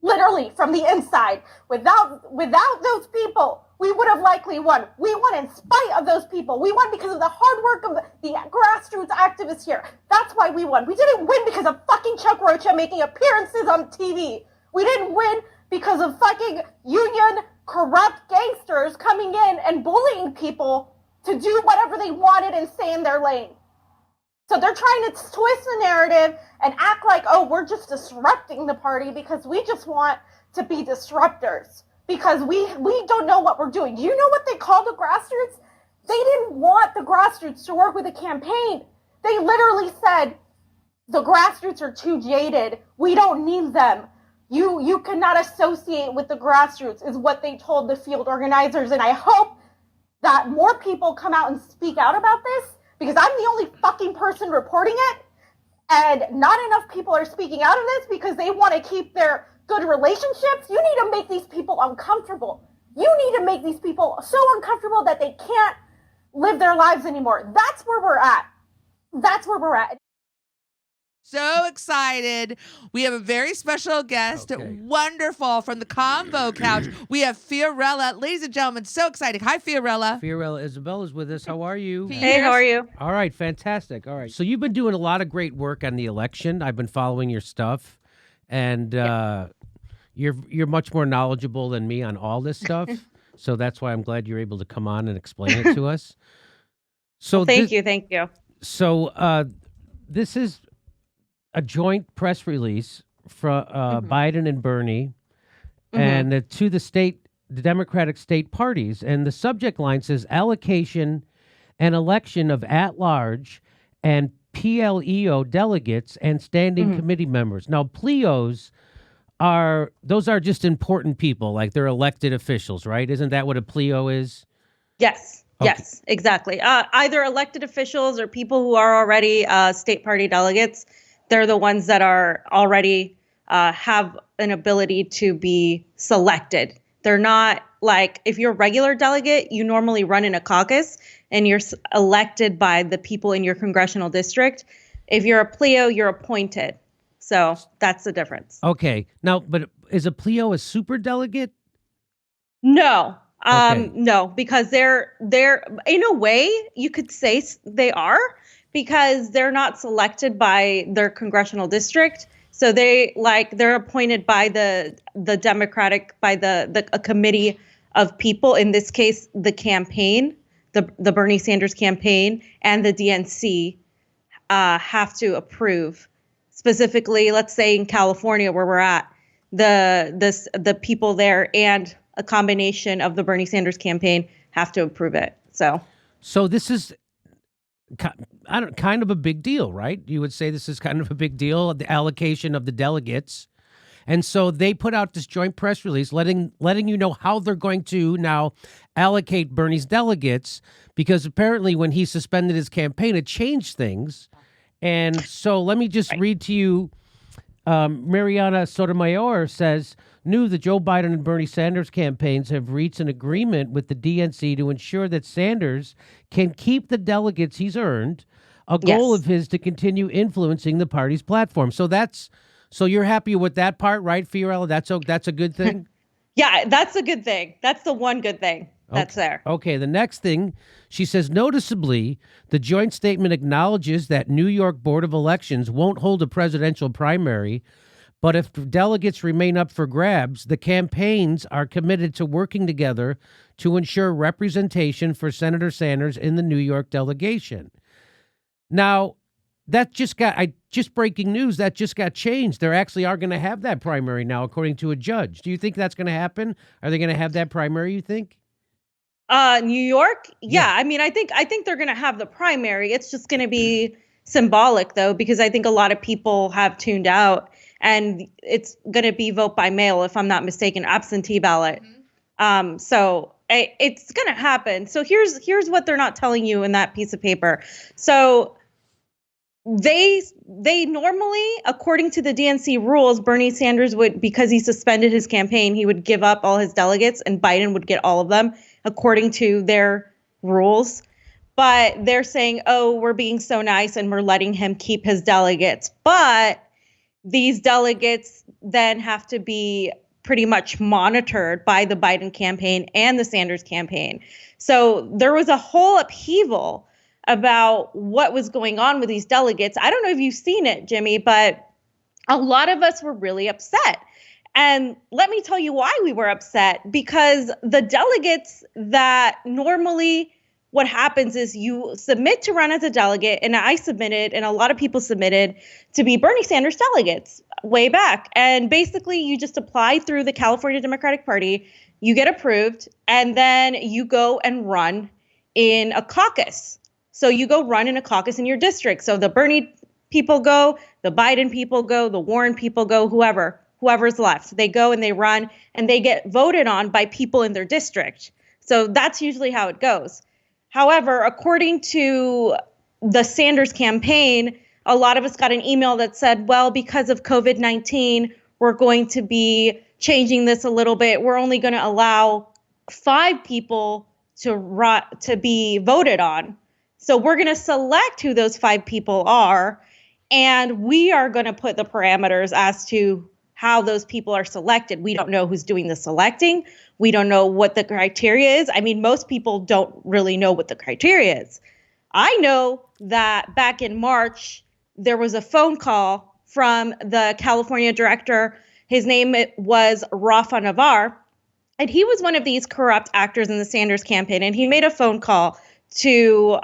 literally from the inside. Without those people, we would have likely won. We won in spite of those people. We won because of the hard work of the grassroots activists here. That's why we won. We didn't win because of fucking Chuck Rocha making appearances on TV. We didn't win because of fucking union corrupt gangsters coming in and bullying people to do whatever they wanted and stay in their lane. So they're trying to twist the narrative and act like, oh, we're just disrupting the party because we just want to be disruptors. Because we don't know what we're doing. Do you know what they call the grassroots? They didn't want the grassroots to work with the campaign. They literally said, the grassroots are too jaded. We don't need them. You cannot associate with the grassroots, is what they told the field organizers. And I hope that more people come out and speak out about this, because I'm the only fucking person reporting it. And not enough people are speaking out of this because they want to keep their good relationships. You need to make these people uncomfortable. You need to make these people so uncomfortable that they can't live their lives anymore. That's where we're at. That's where we're at. So excited. We have a very special guest. Okay. Wonderful. From the Convo Couch, we have Fiorella. Ladies and gentlemen, so exciting. Hi, Fiorella. Fiorella Isabel is with us. How are you? Hey, how are you? All right, fantastic. All right. So you've been doing a lot of great work on the election. I've been following your stuff. And you're much more knowledgeable than me on all this stuff. So that's why I'm glad you're able to come on and explain it to us. So well, thank you. So this is a joint press release from Biden and Bernie and to the Democratic state parties. And the subject line says allocation and election of at-large and PLEO delegates and standing committee members. Now, PLEOs are just important people, like they're elected officials, right? Isn't that what a PLEO is? Yes. Okay. Yes, exactly. Either elected officials or people who are already state party delegates. They're the ones that are already have an ability to be selected. They're not like, if you're a regular delegate, you normally run in a caucus and you're elected by the people in your congressional district. If you're a PLEO, you're appointed. So that's the difference. Okay. Now, but is a PLEO a super delegate? No. No, because they're in a way you could say they are, because they're not selected by their congressional district. So they're appointed by the Democratic, by a committee of people. In this case, the campaign, the Bernie Sanders campaign and the DNC have to approve. Specifically, let's say in California where we're at, the people there and a combination of the Bernie Sanders campaign have to approve it. So this is kind of a big deal, right? You would say this is kind of a big deal, the allocation of the delegates. And so they put out this joint press release letting you know how they're going to now allocate Bernie's delegates, because apparently when he suspended his campaign, it changed things. And so let me just read to you. Mariana Sotomayor says, the Joe Biden and Bernie Sanders campaigns have reached an agreement with the DNC to ensure that Sanders can keep the delegates he's earned, a goal of his to continue influencing the party's platform. So you're happy with that part, right, Fiorella? That's a good thing? Yeah, that's a good thing. That's the one good thing that's there. Okay, the next thing, she says, noticeably, the joint statement acknowledges that New York Board of Elections won't hold a presidential primary, but if delegates remain up for grabs, the campaigns are committed to working together to ensure representation for Senator Sanders in the New York delegation. Now, just breaking news, that just got changed. They actually are going to have that primary now, according to a judge. Do you think that's going to happen? Are they going to have that primary, you think? New York? Yeah. I mean, I think they're going to have the primary. It's just going to be symbolic, though, because I think a lot of people have tuned out, and it's going to be vote by mail, if I'm not mistaken, absentee ballot. So it's going to happen. So here's what they're not telling you in that piece of paper. So they normally, according to the DNC rules, Bernie Sanders would, because he suspended his campaign, he would give up all his delegates and Biden would get all of them according to their rules. But they're saying, oh, we're being so nice and we're letting him keep his delegates. But these delegates then have to be pretty much monitored by the Biden campaign and the Sanders campaign. So there was a whole upheaval about what was going on with these delegates. I don't know if you've seen it, Jimmy, but a lot of us were really upset. And let me tell you why we were upset, because the delegates that normally what happens is you submit to run as a delegate, and I submitted, and a lot of people submitted to be Bernie Sanders delegates way back. And basically you just apply through the California Democratic Party, you get approved, and then you go and run in a caucus. So you go run in a caucus in your district. So the Bernie people go, the Biden people go, the Warren people go, whoever's left. They go and they run and they get voted on by people in their district. So that's usually how it goes. However, according to the Sanders campaign, a lot of us got an email that said, well, because of COVID-19, we're going to be changing this a little bit. We're only going to allow 5 people to be voted on. So we're going to select who those 5 people are, and we are going to put the parameters as to how those people are selected. We don't know who's doing the selecting. We don't know what the criteria is. I mean, most people don't really know what the criteria is. I know that back in March, there was a phone call from the California director. His name was Rafa Navar, and he was one of these corrupt actors in the Sanders campaign. And he made a phone call to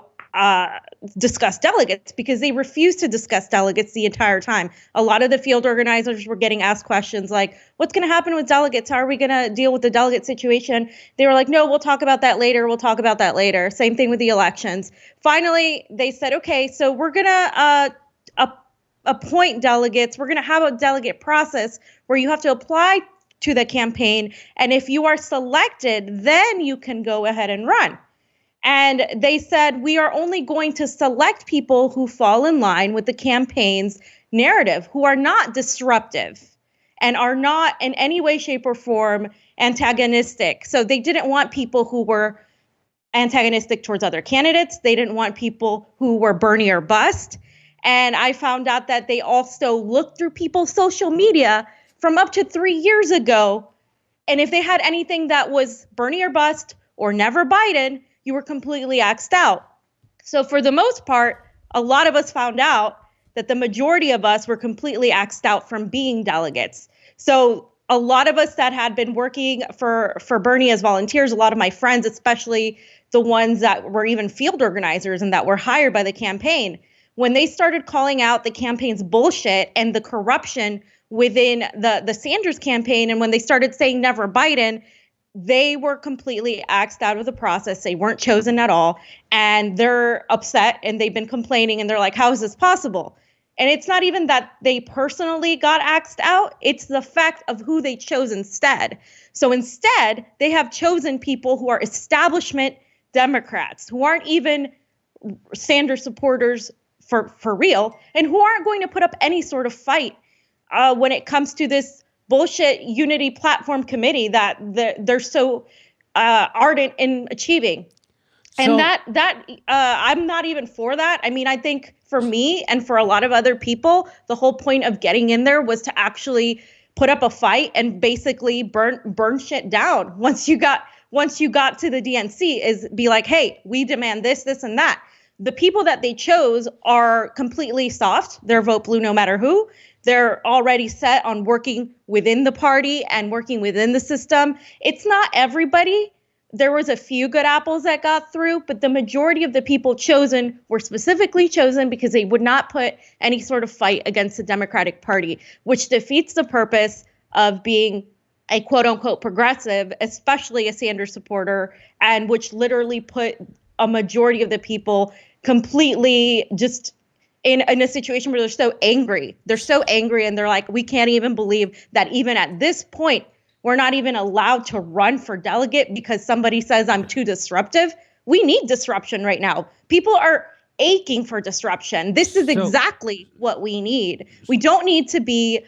discuss delegates, because they refused to discuss delegates the entire time. A lot of the field organizers were getting asked questions like, what's going to happen with delegates? How are we going to deal with the delegate situation? They were like, no, we'll talk about that later. We'll talk about that later. Same thing with the elections. Finally, they said, okay, so we're going to appoint delegates. We're going to have a delegate process where you have to apply to the campaign. And if you are selected, then you can go ahead and run. And they said, we are only going to select people who fall in line with the campaign's narrative, who are not disruptive and are not in any way, shape, or form antagonistic. So they didn't want people who were antagonistic towards other candidates. They didn't want people who were Bernie or bust. And I found out that they also looked through people's social media from up to 3 years ago. And if they had anything that was Bernie or bust or never Biden, you were completely axed out. So for the most part, a lot of us found out that the majority of us were completely axed out from being delegates. So a lot of us that had been working for Bernie as volunteers, a lot of my friends, especially the ones that were even field organizers and that were hired by the campaign, when they started calling out the campaign's bullshit and the corruption within the Sanders campaign, and when they started saying never Biden, they were completely axed out of the process. They weren't chosen at all. And they're upset and they've been complaining and they're like, how is this possible? And it's not even that they personally got axed out. It's the fact of who they chose instead. So instead, they have chosen people who are establishment Democrats, who aren't even Sanders supporters for real, and who aren't going to put up any sort of fight when it comes to this bullshit unity platform committee that they're so ardent in achieving. And that I'm not even for that. I mean, I think for me and for a lot of other people, the whole point of getting in there was to actually put up a fight and basically burn shit down. Once you got to the DNC, is be like, hey, we demand this, this, and that. The people that they chose are completely soft. They're vote blue no matter who. They're already set on working within the party and working within the system. It's not everybody. There was a few good apples that got through, but the majority of the people chosen were specifically chosen because they would not put any sort of fight against the Democratic Party, which defeats the purpose of being a quote unquote progressive, especially a Sanders supporter, and which literally put a majority of the people completely just in a situation where they're so angry. They're so angry and they're like, we can't even believe that even at this point, we're not even allowed to run for delegate because somebody says I'm too disruptive. We need disruption right now. People are aching for disruption. This is exactly what we need. We don't need to be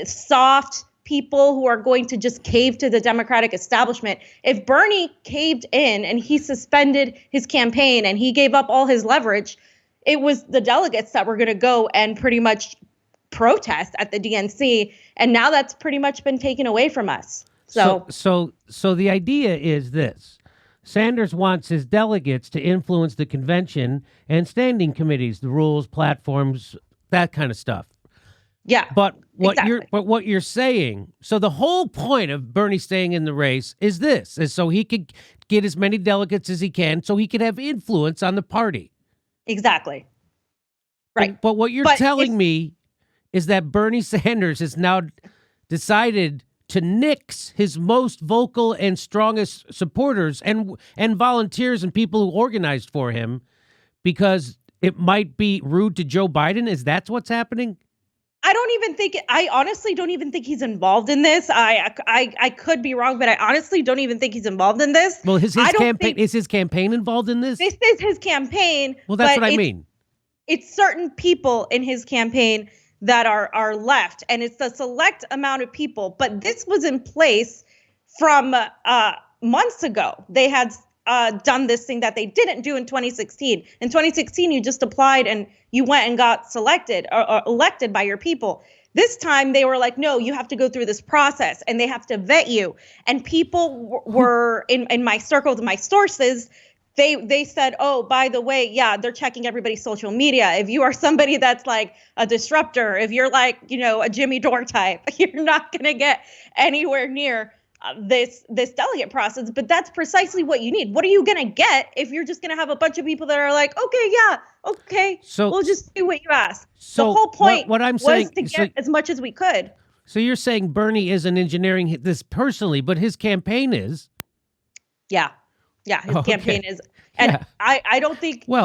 soft people who are going to just cave to the Democratic establishment. If Bernie caved in and he suspended his campaign and he gave up all his leverage, it was the delegates that were going to go and pretty much protest at the DNC, and now that's pretty much been taken away from us. So the idea is this. Sanders wants his delegates to influence the convention and standing committees, the rules, platforms, that kind of stuff. Yeah. But what you're saying, so the whole point of Bernie staying in the race is this, is so he could get as many delegates as he can so he could have influence on the party. Exactly. Right. But what you're telling me is that Bernie Sanders has now decided to nix his most vocal and strongest supporters and volunteers and people who organized for him because it might be rude to Joe Biden. Is that what's happening? I honestly don't even think he's involved in this. I could be wrong, but I honestly don't even think he's involved in this. Well, is his campaign involved in this? This is his campaign. Well, that's what I mean. It's certain people in his campaign that are left, and it's a select amount of people. But this was in place from months ago. They had done this thing that they didn't do in 2016. In 2016, you just applied and you went and got selected or elected by your people. This time they were like, no, you have to go through this process and they have to vet you. And people were in my circle, my sources, they said, oh, by the way, yeah, they're checking everybody's social media. If you are somebody that's like a disruptor, if you're like, a Jimmy Dore type, you're not going to get anywhere near this delegate process. But that's precisely what you need. What are you going to get if you're just going to have a bunch of people that are like, okay, so we'll just do what you ask. So the whole point what I'm saying, was to get as much as we could. So you're saying Bernie isn't engineering this personally, but his campaign is? Yeah. Yeah, his campaign is. And I don't think people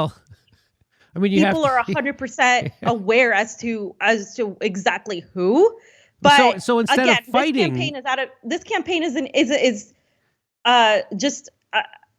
are 100% aware as to exactly who. But so instead again, of fighting, this campaign is just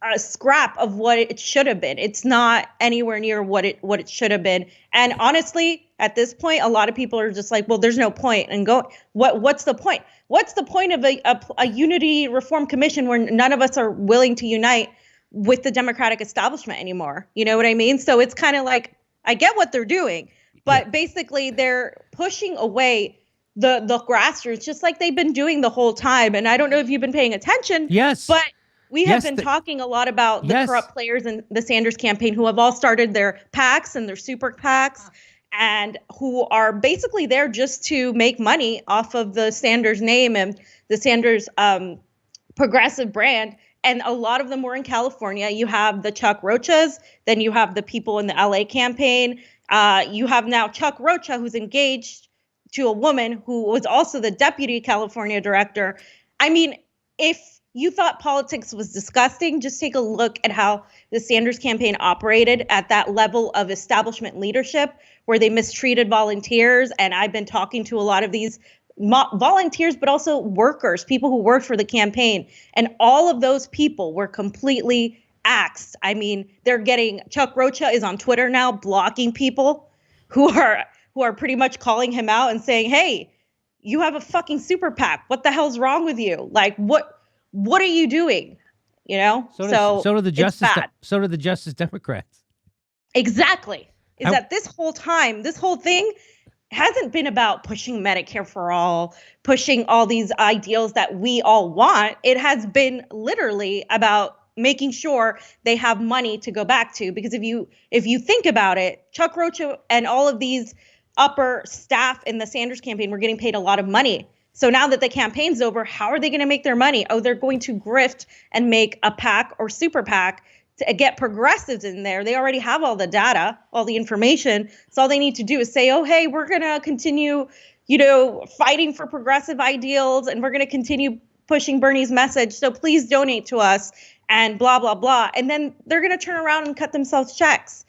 a scrap of what it should have been. It's not anywhere near what it should have been. And honestly, at this point, a lot of people are just like, well, there's no point. And what's the point? What's the point of a unity reform commission where none of us are willing to unite with the Democratic establishment anymore? You know what I mean? So it's kind of like, I get what they're doing, but basically they're pushing away the grassroots, just like they've been doing the whole time. And I don't know if you've been paying attention. Yes. But we have been talking a lot about the corrupt players in the Sanders campaign who have all started their PACs and their super PACs and who are basically there just to make money off of the Sanders name and the Sanders progressive brand. And a lot of them were in California. You have the Chuck Rochas, then you have the people in the LA campaign. You have now Chuck Rocha, who's engaged to a woman who was also the deputy California director. I mean, if you thought politics was disgusting, just take a look at how the Sanders campaign operated at that level of establishment leadership where they mistreated volunteers. And I've been talking to a lot of these volunteers, but also workers, people who worked for the campaign. And all of those people were completely axed. I mean, Chuck Rocha is on Twitter now blocking people who are pretty much calling him out and saying, hey, you have a fucking super PAC. What the hell's wrong with you? Like, what are you doing? So do the Justice Democrats. Exactly. That this whole thing hasn't been about pushing Medicare for all, pushing all these ideals that we all want. It has been literally about making sure they have money to go back to. Because if you think about it, Chuck Rocha and all of these upper staff in the Sanders campaign were getting paid a lot of money. So now that the campaign's over, how are they going to make their money? Oh, they're going to grift and make a PAC or super PAC to get progressives in there. They already have all the data, all the information. So all they need to do is say, oh, hey, we're going to continue, fighting for progressive ideals, and we're going to continue pushing Bernie's message. So please donate to us and blah, blah, blah. And then they're going to turn around and cut themselves checks.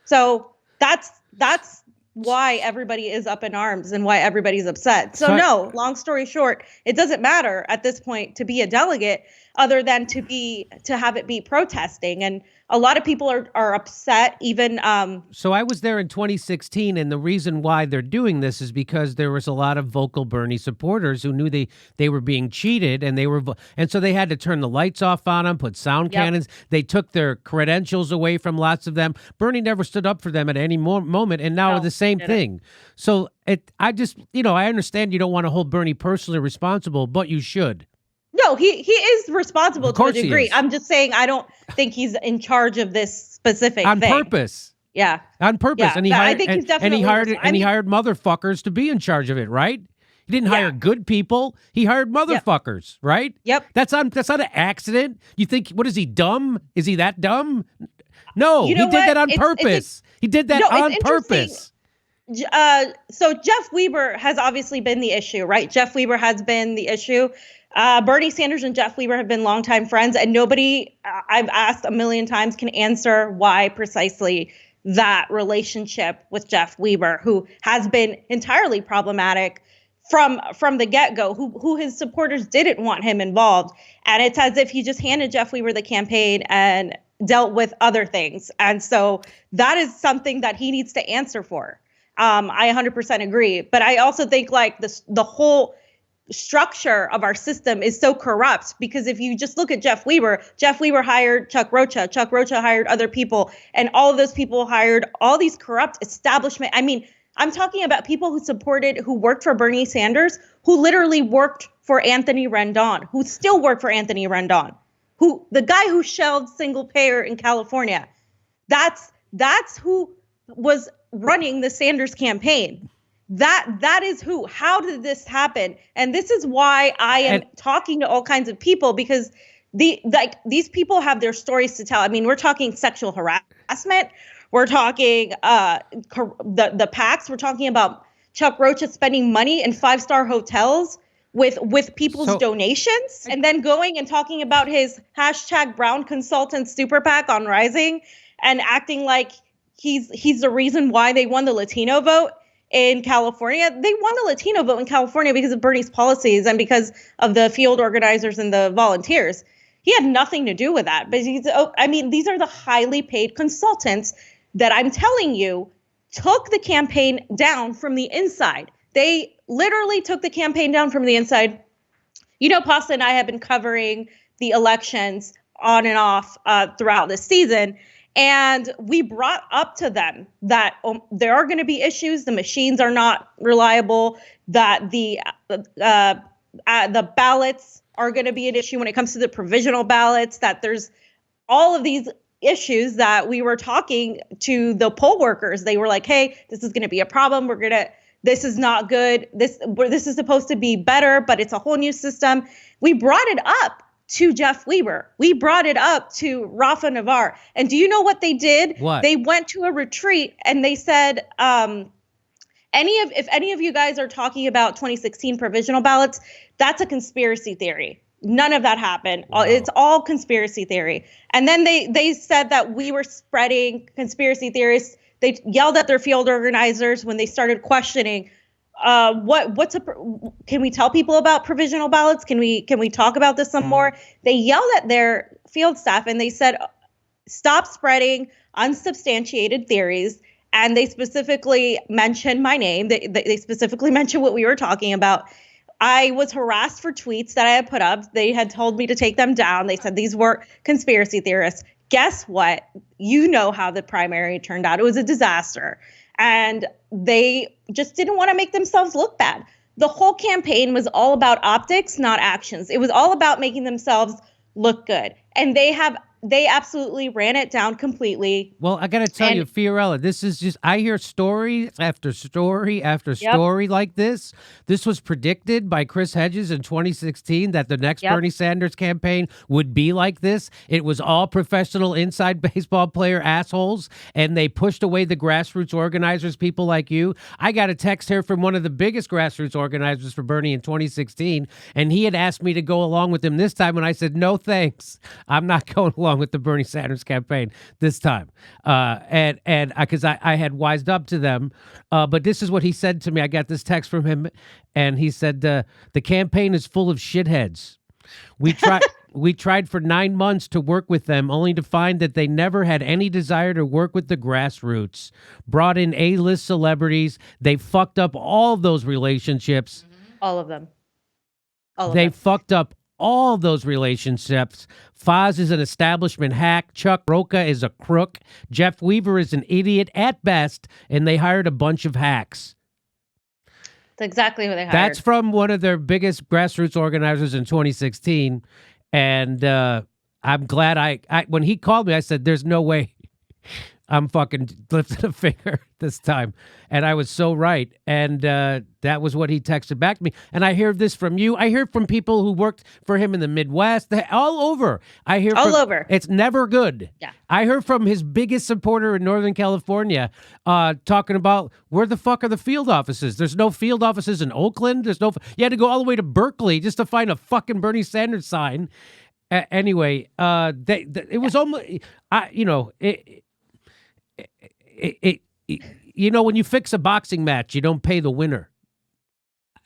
So that's why everybody is up in arms and why everybody's upset. So no, long story short, it doesn't matter at this point to be a delegate other than to have it be protesting. And a lot of people are upset even. So I was there in 2016, and the reason why they're doing this is because there was a lot of vocal Bernie supporters who knew they were being cheated, and so they had to turn the lights off on them, put sound cannons. They took their credentials away from lots of them. Bernie never stood up for them at any moment, and now the same thing. So I just, I understand you don't want to hold Bernie personally responsible, but you should. No, he is responsible to a he degree. is. I'm just saying I don't think he's in charge of this specific On thing. purpose. Yeah. On purpose. Yeah, And he I hired, think he's definitely he hired motherfuckers to be in charge of it, right? He didn't hire good people. He hired motherfuckers, right? Yep. That's not an accident. You think, what is he, dumb? Is he that dumb? No, You know he did what? that on purpose. He did that on purpose. So Jeff Weber has obviously been the issue, right? Jeff Weber has been the issue. Bernie Sanders and Jeff Weber have been longtime friends, and nobody, I've asked a million times, can answer why precisely that relationship with Jeff Weber, who has been entirely problematic from the get-go, who his supporters didn't want him involved. And it's as if he just handed Jeff Weber the campaign and dealt with other things. And so that is something that he needs to answer for. I 100% agree. But I also think like the whole structure of our system is so corrupt, because if you just look at Jeff Weber hired Chuck Rocha hired other people, and all of those people hired all these corrupt establishment. I mean, I'm talking about people who worked for Bernie Sanders, who literally worked for Anthony Rendon, who still work for Anthony Rendon, the guy who shelved single payer in California. That's who was running the Sanders campaign. That is who. How did this happen? And this is why I am talking to all kinds of people, because these people have their stories to tell. I mean, we're talking sexual harassment. We're talking the PACs. We're talking about Chuck Rocha spending money in 5-star hotels with people's donations, and then going and talking about his #Brown Consultant Super PAC on Rising, and acting like he's the reason why they won the Latino vote in California. They won the Latino vote in California because of Bernie's policies and because of the field organizers and the volunteers. He had nothing to do with that. But these are the highly paid consultants that I'm telling you took the campaign down from the inside. They literally took the campaign down from the inside. Pasta and I have been covering the elections on and off throughout this season. And we brought up to them that there are going to be issues. The machines are not reliable, that the ballots are going to be an issue when it comes to the provisional ballots, that there's all of these issues that we were talking to the poll workers. They were like, hey, this is going to be a problem. This is not good. This is supposed to be better, but it's a whole new system. We brought it up to Jeff Weber. We brought it up to Rafa Navar. And do you know what they did? What? They went to a retreat and they said, if any of you guys are talking about 2016 provisional ballots, that's a conspiracy theory. None of that happened. Wow. It's all conspiracy theory. And then they said that we were spreading conspiracy theories. They yelled at their field organizers when they started questioning, can we tell people about provisional ballots? Can we talk about this some more? They yelled at their field staff and they said, stop spreading unsubstantiated theories. And they specifically mentioned my name. They specifically mentioned what we were talking about. I was harassed for tweets that I had put up. They had told me to take them down. They said these were conspiracy theorists. Guess what? You know how the primary turned out. It was a disaster. And they just didn't want to make themselves look bad. The whole campaign was all about optics, not actions. It was all about making themselves look good. And they absolutely ran it down completely. Well, I got to tell you, Fiorella, this is just, I hear story after story after story like this. This was predicted by Chris Hedges in 2016 that the next Bernie Sanders campaign would be like this. It was all professional inside baseball player assholes, and they pushed away the grassroots organizers, people like you. I got a text here from one of the biggest grassroots organizers for Bernie in 2016, and he had asked me to go along with him this time, and I said, no, thanks. I'm not going along with the Bernie Sanders campaign this time. And because I had wised up to them. But this is what he said to me. I got this text from him, and he said, the campaign is full of shitheads. We tried for 9 months to work with them, only to find that they never had any desire to work with the grassroots. Brought in A-list celebrities. They fucked up all of those relationships. All of them. They fucked up all those relationships. Foz is an establishment hack. Chuck Roca is a crook. Jeff Weaver is an idiot at best, and they hired a bunch of hacks. That's exactly what they hired. That's from one of their biggest grassroots organizers in 2016. And I'm glad I when he called me, I said, there's no way I'm fucking lifting a finger this time. And I was so right. And that was what he texted back to me. And I hear this from you. I hear from people who worked for him in the Midwest, all over. I hear all over. It's never good. Yeah. I heard from his biggest supporter in Northern California talking about where the fuck are the field offices? There's no field offices in Oakland. You had to go all the way to Berkeley just to find a fucking Bernie Sanders sign. Anyway, it was almost, when you fix a boxing match, you don't pay the winner.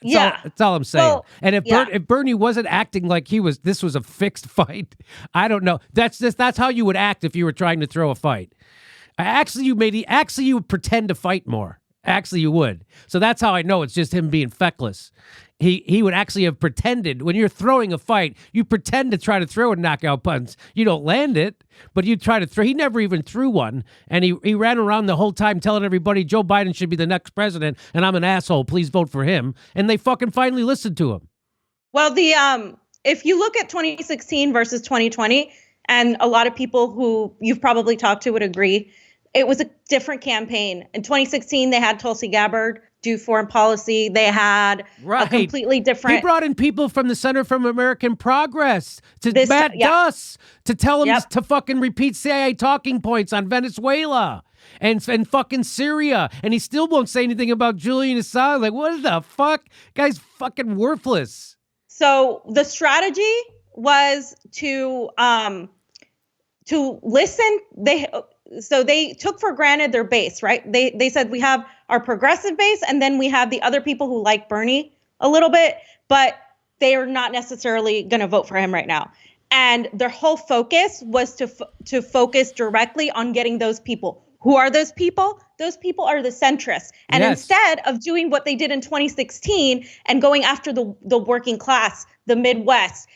That's all I'm saying. Well, and if Bernie wasn't acting like this was a fixed fight, I don't know. That's how you would act if you were trying to throw a fight. Actually, you would pretend to fight more. Actually, you would. So that's how I know it's just him being feckless. He would actually have pretended when you're throwing a fight, you pretend to try to throw a knockout punch. You don't land it, but you try to throw. He never even threw one, and he ran around the whole time telling everybody Joe Biden should be the next president, and I'm an asshole. Please vote for him. And they fucking finally listened to him. Well, if you look at 2016 versus 2020, and a lot of people who you've probably talked to would agree, it was a different campaign. In 2016, they had Tulsi Gabbard do foreign policy. They had a completely different. He brought in people from the Center for American Progress Matt Duss to tell him to fucking repeat CIA talking points on Venezuela and fucking Syria, and he still won't say anything about Julian Assange. Like, what the fuck? Guy's fucking worthless. So the strategy was to listen. They took for granted their base, right? They said we have our progressive base, and then we have the other people who like Bernie a little bit, but they are not necessarily going to vote for him right now. And their whole focus was to focus directly on getting those people. Who are those people? Those people are the centrists. And instead of doing what they did in 2016 and going after the working class, the Midwest,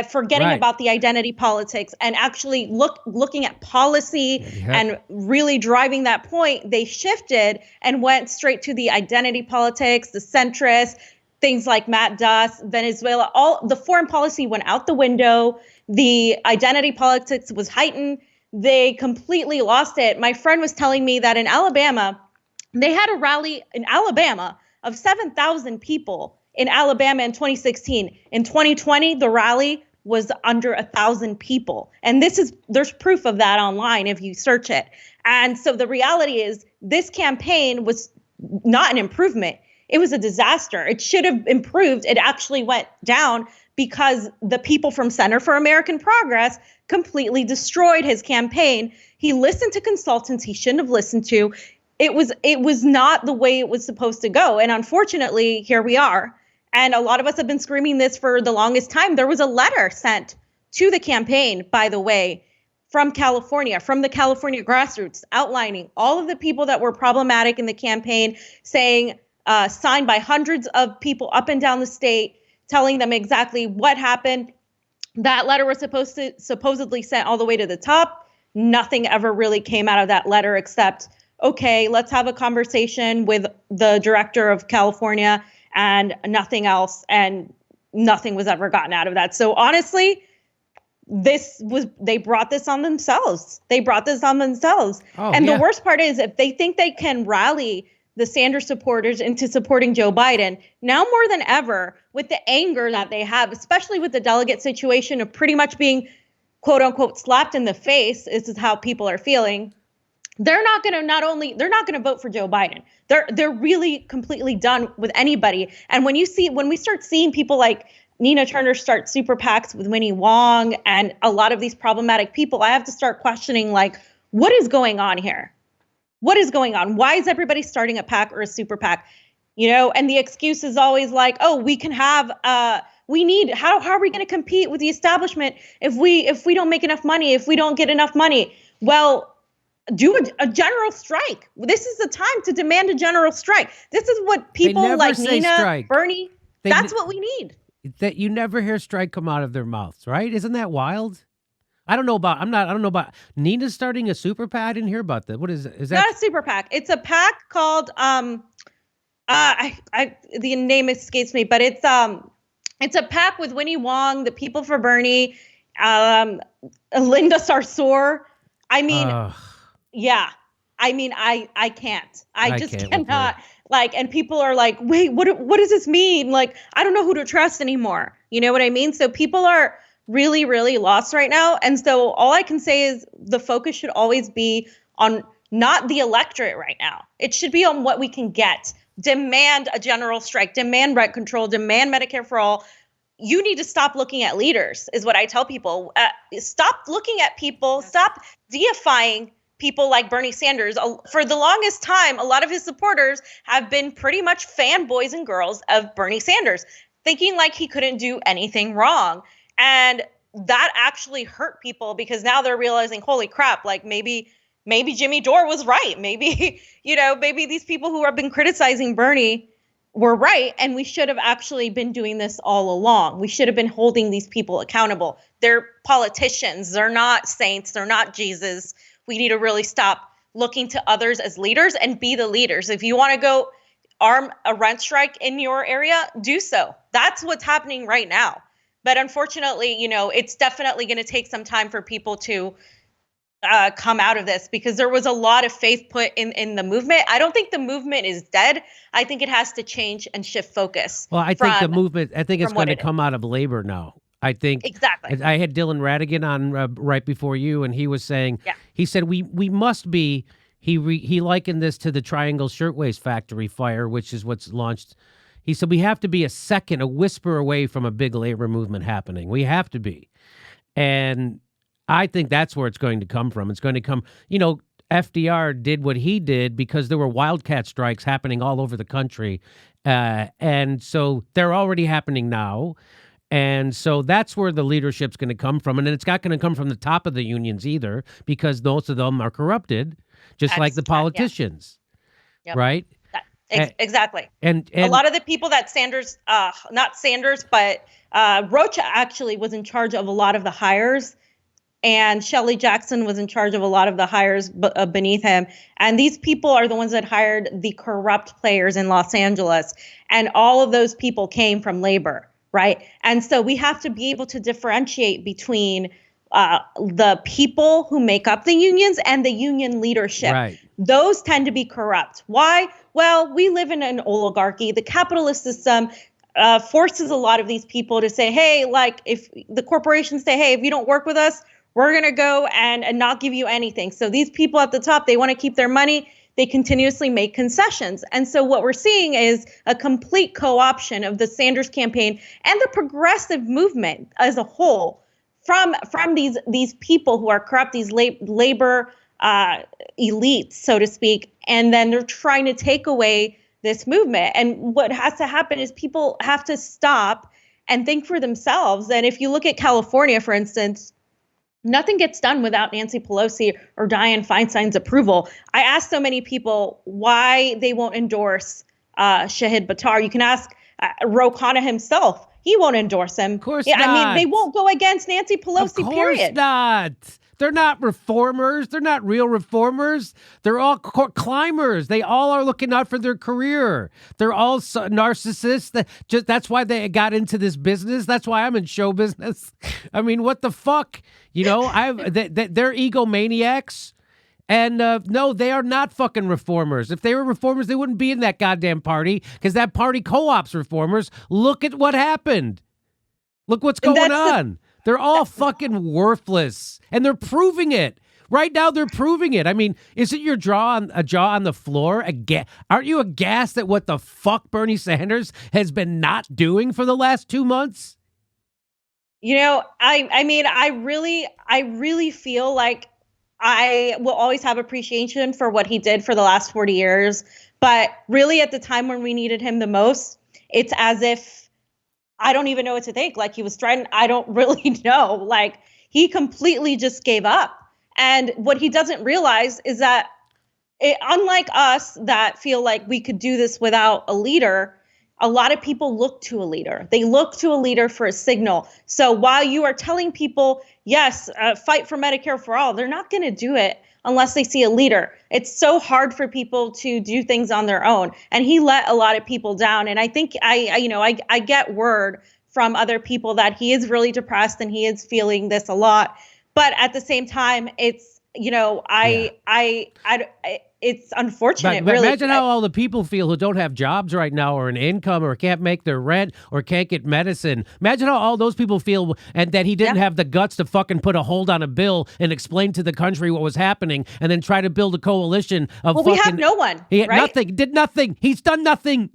forgetting about the identity politics and actually looking at policy and really driving that point, they shifted and went straight to the identity politics, the centrists, things like Matt Duss, Venezuela. All the foreign policy went out the window. The identity politics was heightened. They completely lost it. My friend was telling me that in Alabama, they had a rally in Alabama of 7,000 people in Alabama in 2016. In 2020, the rally was under 1,000 people. And there's proof of that online if you search it. And so the reality is this campaign was not an improvement. It was a disaster. It should have improved. It actually went down because the people from Center for American Progress completely destroyed his campaign. He listened to consultants he shouldn't have listened to. It was not the way it was supposed to go. And unfortunately, here we are. And a lot of us have been screaming this for the longest time. There was a letter sent to the campaign, by the way, from California, from the California Grassroots, outlining all of the people that were problematic in the campaign, saying, signed by hundreds of people up and down the state, telling them exactly what happened. That letter was supposedly sent all the way to the top. Nothing ever really came out of that letter except, okay, let's have a conversation with the director of California, and nothing else. And nothing was ever gotten out of that. So honestly, they brought this on themselves. Oh, and the worst part is, if they think they can rally the Sanders supporters into supporting Joe Biden, now more than ever, with the anger that they have, especially with the delegate situation of pretty much being, quote unquote, slapped in the face, this is how people are feeling. They're not going to vote for Joe Biden. They're really completely done with anybody. And when we start seeing people like Nina Turner start super PACs with Winnie Wong and a lot of these problematic people, I have to start questioning, like, what is going on here? What is going on? Why is everybody starting a PAC or a super PAC? And the excuse is always like, oh, we can have, how are we going to compete with the establishment if we don't make enough money, if we don't get enough money? Well, do a general strike. This is the time to demand a general strike. This is what people like Nina, Bernie, that's what we need. that you never hear strike come out of their mouths, right? Isn't that wild? I don't know about Nina's starting a super PAC. I didn't hear about that. What is it? Is that Not a super PAC. It's a PAC called the name escapes me, but it's a PAC with Winnie Wong, the People for Bernie, Linda Sarsour. I mean, yeah. I mean, I can't. I just cannot. Like, and people are like, wait, what does this mean? Like, I don't know who to trust anymore. You know what I mean? So people are really, really lost right now. And so all I can say is the focus should always be on not the electorate right now. It should be on what we can get. Demand a general strike, demand rent control, demand Medicare for all. You need to stop looking at leaders, is what I tell people. Stop looking at people. Stop deifying people like Bernie Sanders. For the longest time, a lot of his supporters have been pretty much fanboys and girls of Bernie Sanders, thinking like he couldn't do anything wrong. And that actually hurt people because now they're realizing, holy crap, like maybe Jimmy Dore was right. Maybe, maybe these people who have been criticizing Bernie were right. And we should have actually been doing this all along. We should have been holding these people accountable. They're politicians. They're not saints. They're not Jesus. We need to really stop looking to others as leaders and be the leaders. If you want to go arm a rent strike in your area, do so. That's what's happening right now. But unfortunately, it's definitely going to take some time for people to come out of this because there was a lot of faith put in the movement. I don't think the movement is dead. I think it has to change and shift focus. Well, I think the movement, I think it's going to come out of labor now. I think exactly. I had Dylan Radigan on right before you, and he was saying, he said we must be. He likened this to the Triangle Shirtwaist Factory fire, which is what's launched. He said we have to be a whisper away from a big labor movement happening. We have to be, and I think that's where it's going to come from. It's going to come. FDR did what he did because there were wildcat strikes happening all over the country, and so they're already happening now. And so that's where the leadership's going to come from. And it's not going to come from the top of the unions either, because most of them are corrupted, just like the politicians, right? Exactly. And a lot of the people that Sanders, not Sanders, but Rocha actually was in charge of a lot of the hires. And Shelley Jackson was in charge of a lot of the hires beneath him. And these people are the ones that hired the corrupt players in Los Angeles. And all of those people came from labor. Right. And so we have to be able to differentiate between the people who make up the unions and the union leadership. Right. Those tend to be corrupt. Why? Well, we live in an oligarchy. The capitalist system forces a lot of these people to say, hey, like if the corporations say, hey, if you don't work with us, we're going to go and not give you anything. So these people at the top, they want to keep their money. They continuously make concessions. And so what we're seeing is a complete co-option of the Sanders campaign and the progressive movement as a whole from these people who are corrupt, these labor elites, so to speak. And then they're trying to take away this movement. And what has to happen is people have to stop and think for themselves. And if you look at California, for instance, nothing gets done without Nancy Pelosi or Dianne Feinstein's approval. I asked so many people why they won't endorse Shahid Buttar. You can ask Ro Khanna himself. He won't endorse him. Of course not. I mean, they won't go against Nancy Pelosi, period. Of course not. They're not reformers. They're not real reformers. They're all climbers. They all are looking out for their career. They're all narcissists. That's why they got into this business. That's why I'm in show business. I mean, what the fuck? They're egomaniacs. And no, they are not fucking reformers. If they were reformers, they wouldn't be in that goddamn party because that party co-ops reformers. Look at what happened. Look what's going on. They're all fucking worthless, and they're proving it. Right now, they're proving it. I mean, isn't your jaw on the floor? Aren't you aghast at what the fuck Bernie Sanders has been not doing for the last 2 months? I mean, I really feel like I will always have appreciation for what he did for the last 40 years. But really, at the time when we needed him the most, it's as if I don't even know what to think. Like he was threatened. I don't really know. Like he completely just gave up. And what he doesn't realize is that unlike us that feel like we could do this without a leader, a lot of people look to a leader. They look to a leader for a signal. So while you are telling people, yes, fight for Medicare for all, they're not going to do it unless they see a leader. It's so hard for people to do things on their own. And he let a lot of people down. And I think I get word from other people that he is really depressed and he is feeling this a lot. But at the same time, it's, it's unfortunate. But really. imagine how all the people feel who don't have jobs right now or an income or can't make their rent or can't get medicine. Imagine how all those people feel, and that he didn't have the guts to fucking put a hold on a bill and explain to the country what was happening and then try to build a coalition of we have no one. He had right? nothing, did nothing. He's done nothing.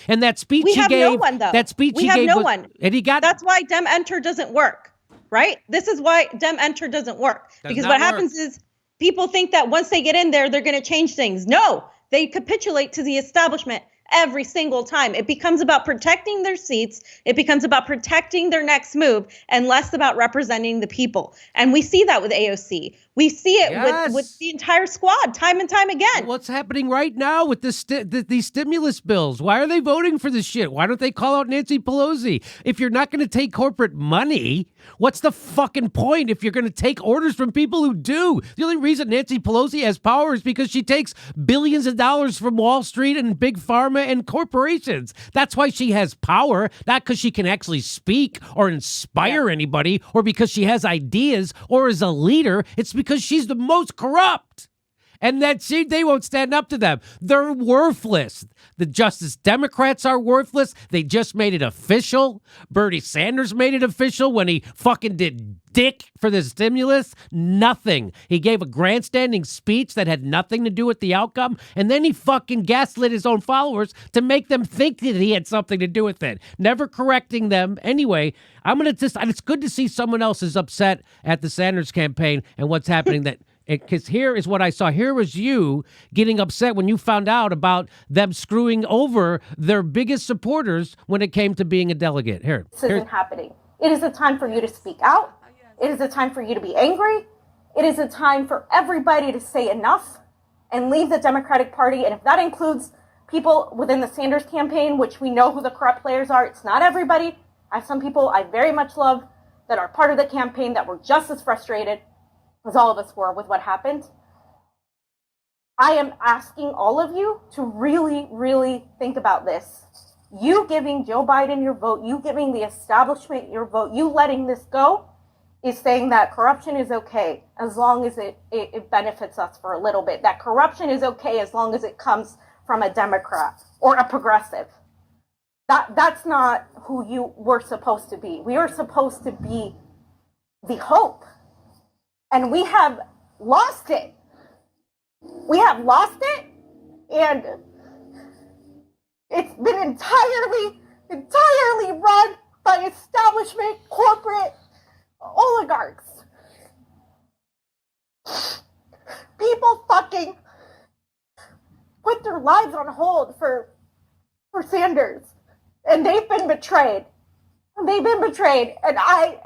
And that speech we he have gave. No one, though. That speech we he have gave no was, one. And he got. That's why Dem Enter doesn't work. Right? This is why Dem Enter doesn't work. Because what happens is people think that once they get in there, they're going to change things. No, they capitulate to the establishment every single time. It becomes about protecting their seats. It becomes about protecting their next move and less about representing the people. And we see that with AOC. We see it with the entire squad time and time again. What's happening right now with these stimulus bills? Why are they voting for this shit? Why don't they call out Nancy Pelosi? If you're not going to take corporate money, what's the fucking point if you're going to take orders from people who do? The only reason Nancy Pelosi has power is because she takes billions of dollars from Wall Street and big pharma and corporations. That's why she has power, not because she can actually speak or inspire anybody or because she has ideas or is a leader. It's because she's the most corrupt. And that they won't stand up to them. They're worthless. The Justice Democrats are worthless. They just made it official. Bernie Sanders made it official when he fucking did dick for the stimulus. Nothing. He gave a grandstanding speech that had nothing to do with the outcome. And then he fucking gaslit his own followers to make them think that he had something to do with it. Never correcting them. Anyway, it's good to see someone else is upset at the Sanders campaign and what's happening that. Because here is what I saw. Here was you getting upset when you found out about them screwing over their biggest supporters when it came to being a delegate. This isn't happening. It is a time for you to speak out. It is a time for you to be angry. It is a time for everybody to say enough and leave the Democratic Party. And if that includes people within the Sanders campaign, which we know who the corrupt players are, it's not everybody. I have some people I very much love that are part of the campaign that were just as frustrated as all of us were with what happened. I am asking all of you to really, really think about this. You giving Joe Biden your vote, you giving the establishment your vote, you letting this go is saying that corruption is okay as long as it benefits us for a little bit. That corruption is okay as long as it comes from a Democrat or a progressive. That's not who you were supposed to be. We are supposed to be the hope. And we have lost it. We have lost it, and it's been entirely run by establishment, corporate oligarchs. People fucking put their lives on hold for Sanders, and they've been betrayed. They've been betrayed, and I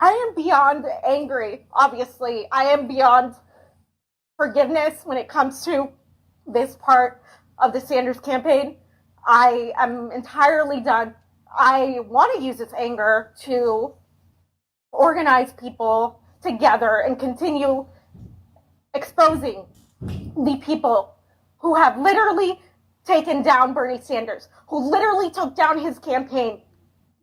am beyond angry, obviously. I am beyond forgiveness when it comes to this part of the Sanders campaign. I am entirely done. I want to use this anger to organize people together and continue exposing the people who have literally taken down Bernie Sanders, who literally took down his campaign.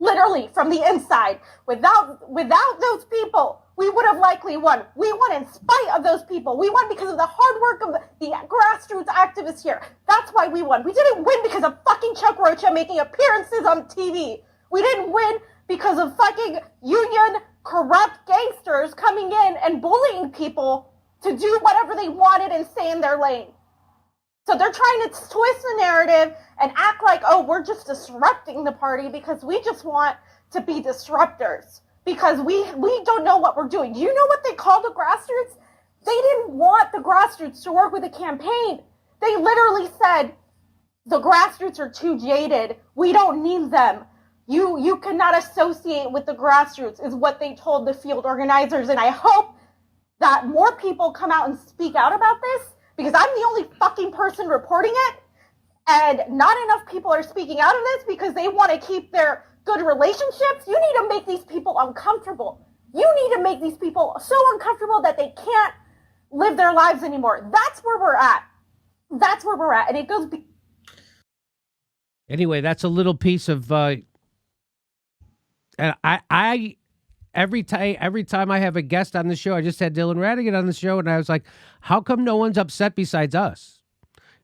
Literally, from the inside. Without those people, we would have likely won. We won in spite of those people. We won because of the hard work of the grassroots activists here. That's why we won. We didn't win because of fucking Chuck Rocha making appearances on TV. We didn't win because of fucking union corrupt gangsters coming in and bullying people to do whatever they wanted and stay in their lane. So they're trying to twist the narrative and act like, oh, we're just disrupting the party because we just want to be disruptors because we don't know what we're doing. Do you know what they call the grassroots? They didn't want the grassroots to work with the campaign. They literally said, the grassroots are too jaded. We don't need them. You cannot associate with the grassroots is what they told the field organizers. And I hope that more people come out and speak out about this, because I'm the only fucking person reporting it, and not enough people are speaking out of this because they want to keep their good relationships. You need to make these people uncomfortable. You need to make these people so uncomfortable that they can't live their lives anymore. That's where we're at. That's where we're at. And it goes... Anyway, that's a little piece of... and I every time I have a guest on the show, I just had Dylan Radigan on the show, and I was like, how come no one's upset besides us?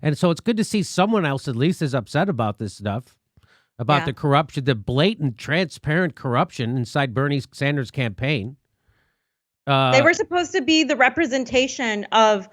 And so it's good to see someone else at least is upset about this stuff, about the corruption, the blatant, transparent corruption inside Bernie Sanders' campaign. They were supposed to be the representation of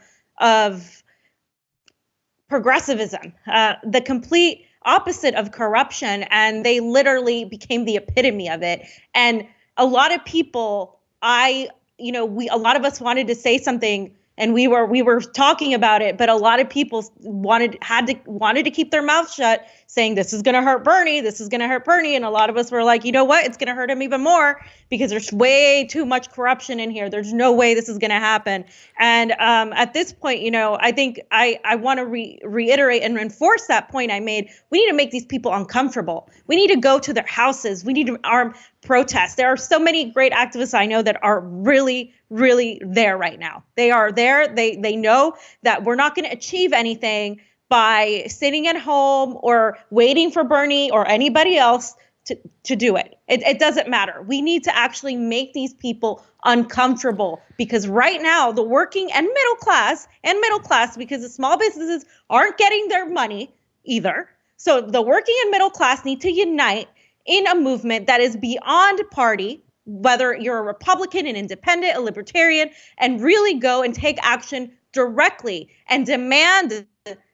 progressivism, the complete opposite of corruption, and they literally became the epitome of it. And a lot of people, a lot of us wanted to say something, and we were talking about it, but a lot of people wanted to keep their mouth shut, saying this is going to hurt Bernie, this is going to hurt Bernie, and a lot of us were like, you know what, it's going to hurt him even more because there's way too much corruption in here. There's no way this is going to happen. And at this point, I think I want to reiterate and reinforce that point I made. We need to make these people uncomfortable. We need to go to their houses. We need to arm protests. There are so many great activists I know that are really, really there right now. They are there. They know that we're not going to achieve anything by sitting at home or waiting for Bernie or anybody else to do it. It doesn't matter. We need to actually make these people uncomfortable, because right now the working and middle class, because the small businesses aren't getting their money either. So the working and middle class need to unite in a movement that is beyond party, whether you're a Republican, an independent, a libertarian, and really go and take action directly and demand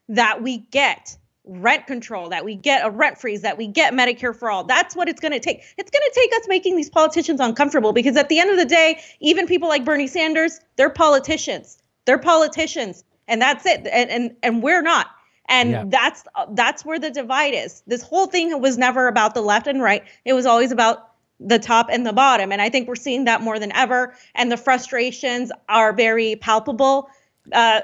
that we get rent control, that we get a rent freeze, that we get Medicare for all. That's what it's going to take. It's going to take us making these politicians uncomfortable, because at the end of the day, even people like Bernie Sanders, they're politicians. They're politicians, and that's it. And we're not. And that's where the divide is. This whole thing was never about the left and right. It was always about the top and the bottom. And I think we're seeing that more than ever. And the frustrations are very palpable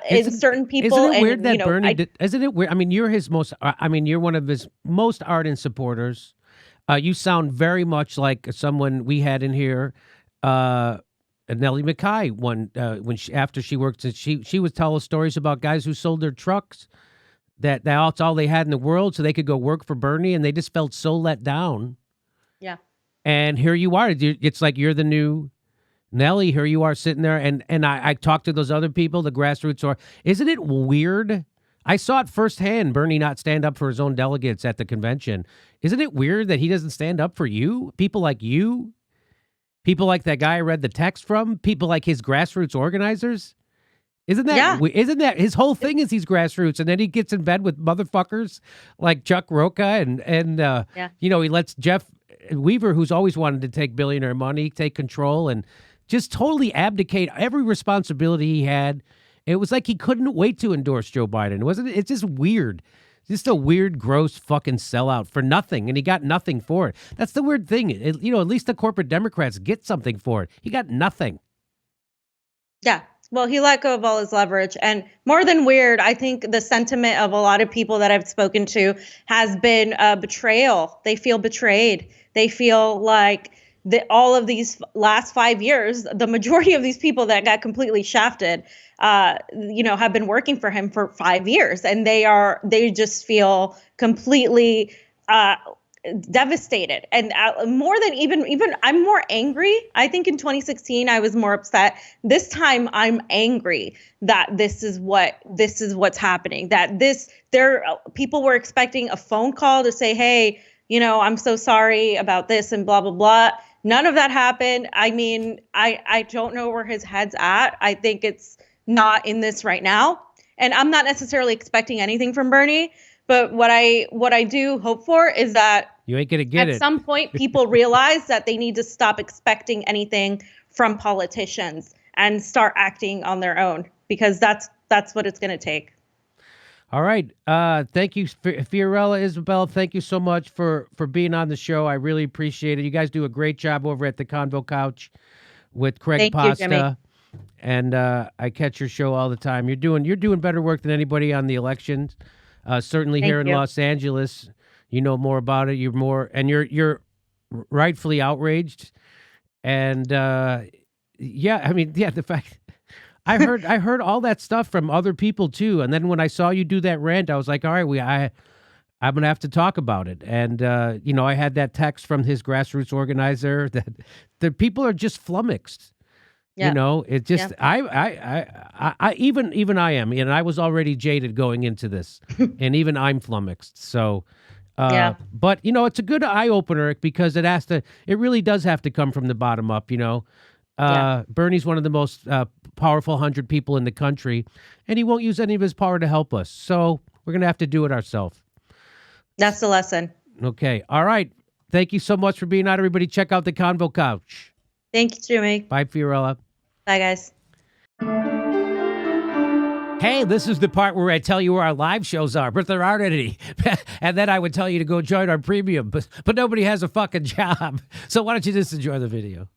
in certain people. Isn't it weird that you know, Bernie isn't it weird? I mean, you're you're one of his most ardent supporters. You sound very much like someone we had in here, Nellie McKay, after she worked, she would tell us stories about guys who sold their trucks, that's all they had in the world, so they could go work for Bernie, and they just felt so let down. Yeah. And here you are. It's like you're the new Nellie. Here you are sitting there, and I talked to those other people, the grassroots. Or isn't it weird? I saw it firsthand, Bernie not stand up for his own delegates at the convention. Isn't it weird that he doesn't stand up for you? People like you? People like that guy I read the text from? People like his grassroots organizers? Isn't that his whole thing is he's grassroots, and then he gets in bed with motherfuckers like Chuck Roca and he lets Jeff Weaver, who's always wanted to take billionaire money, take control and just totally abdicate every responsibility he had. It was like he couldn't wait to endorse Joe Biden, wasn't it? It's just weird. Just a weird, gross fucking sellout for nothing, and he got nothing for it. That's the weird thing. At least the corporate Democrats get something for it. He got nothing. Yeah. Well, he let go of all his leverage. And more than weird, I think the sentiment of a lot of people that I've spoken to has been betrayal. They feel betrayed. They feel like all of these last 5 years, the majority of these people that got completely shafted, have been working for him for 5 years. And they just feel completely devastated. And more than even I'm more angry. I think in 2016 I was more upset. This time I'm angry that this is what's happening. That people were expecting a phone call to say, hey, I'm so sorry about this and blah blah blah. None of that happened. I mean, I don't know where his head's at. I think it's not in this right now. And I'm not necessarily expecting anything from Bernie. But what I do hope for is that you ain't gonna get at some point people realize that they need to stop expecting anything from politicians and start acting on their own, because that's what it's going to take. All right. Thank you, Fiorella, Isabel. Thank you so much for being on the show. I really appreciate it. You guys do a great job over at the Convo Couch with Craig Pasta. You, Jimmy. And I catch your show all the time. You're doing better work than anybody on the elections. Certainly Thank here in you. Los Angeles, you know more about it. You're rightfully outraged. And yeah, I mean, yeah, the fact I heard all that stuff from other people too. And then when I saw you do that rant, I was like, all right, I'm going to have to talk about it. And, you know, I had that text from his grassroots organizer that the people are just flummoxed. Yeah. You know, it just, I even I am, and I was already jaded going into this and even I'm flummoxed. So, but you know, it's a good eye opener because it really does have to come from the bottom up, you know. Bernie's one of the most powerful 100 people in the country, and he won't use any of his power to help us. So we're going to have to do it ourselves. That's the lesson. Okay. All right. Thank you so much for being on, everybody. Check out the Convo Couch. Thank you, Jimmy. Bye, Fiorella. Bye, guys. Hey, this is the part where I tell you where our live shows are, but there aren't any. And then I would tell you to go join our premium, but nobody has a fucking job. So why don't you just enjoy the video?